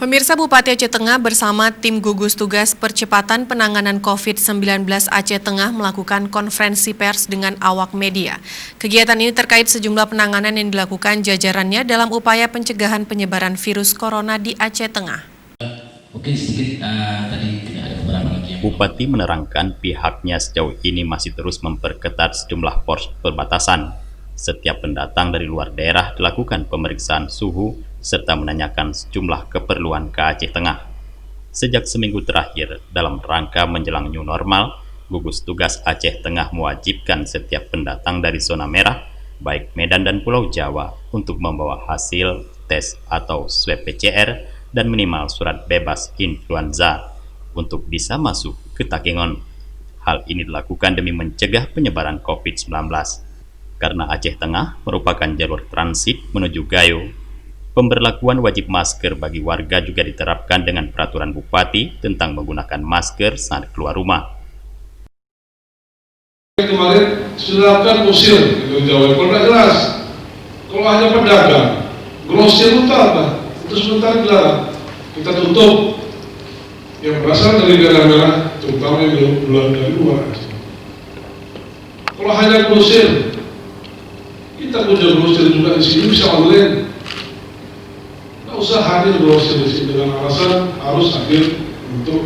Pemirsa, Bupati Aceh Tengah bersama tim gugus tugas percepatan penanganan COVID-19 Aceh Tengah melakukan konferensi pers dengan awak media. Kegiatan ini terkait sejumlah penanganan yang dilakukan jajarannya dalam upaya pencegahan penyebaran virus corona di Aceh Tengah. Bupati menerangkan pihaknya sejauh ini masih terus memperketat sejumlah pos perbatasan. Setiap pendatang dari luar daerah dilakukan pemeriksaan suhu serta menanyakan sejumlah keperluan ke Aceh Tengah. Sejak seminggu terakhir, dalam rangka menjelang new normal, gugus tugas Aceh Tengah mewajibkan setiap pendatang dari zona merah, baik Medan dan Pulau Jawa, untuk membawa hasil tes atau swab PCR dan minimal surat bebas influenza untuk bisa masuk ke Takengon. Hal ini dilakukan demi mencegah penyebaran COVID-19. Karena Aceh Tengah merupakan jalur transit menuju Gayo, pemberlakuan wajib masker bagi warga juga diterapkan dengan peraturan Bupati tentang menggunakan masker saat keluar rumah. Kemarin sudah lakukan usir di Jawa, kalau tidak jelas, kalau hanya pedagang, grosir itu apa? Itu sementara dilarang, kita tutup. Yang berasal dari daerah merah, terutama yang belum dari luar. Kalau hanya grosir, kita punya grosir juga di sini bisa online. Tidak usah hadir grosir di sini dengan alasan harus hadir untuk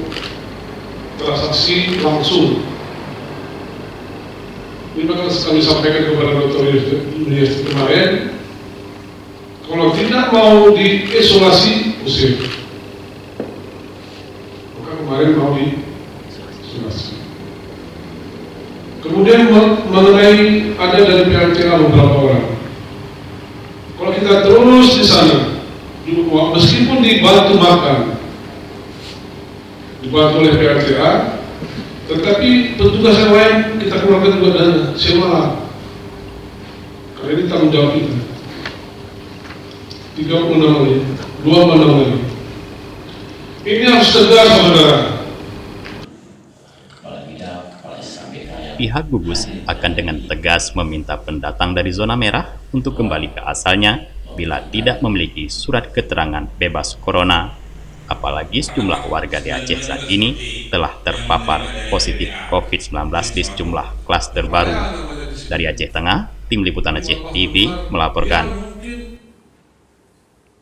transaksi langsung. Ini bakal kami sampaikan kepada Dr. Yudhiyah kemarin, kalau tidak mau diisolasi, usir. Maka kemarin mau diisolasi. Kemudian mengenai ada dari PLTA beberapa orang. Kalau kita terus di sana, meskipun dibantu makan, dibantu oleh PLTA, tetapi petugas yang lain kita keluarkan juga dana sewa. Karena ini tanggung jawab kita. 36 kali, 26 kali. Ini harus tegas, saudara. Pihak gugus akan dengan tegas meminta pendatang dari zona merah untuk kembali ke asalnya bila tidak memiliki surat keterangan bebas corona. Apalagi sejumlah warga di Aceh saat ini telah terpapar positif COVID-19 di sejumlah klaster baru. Dari Aceh Tengah, Tim Liputan Aceh TV melaporkan.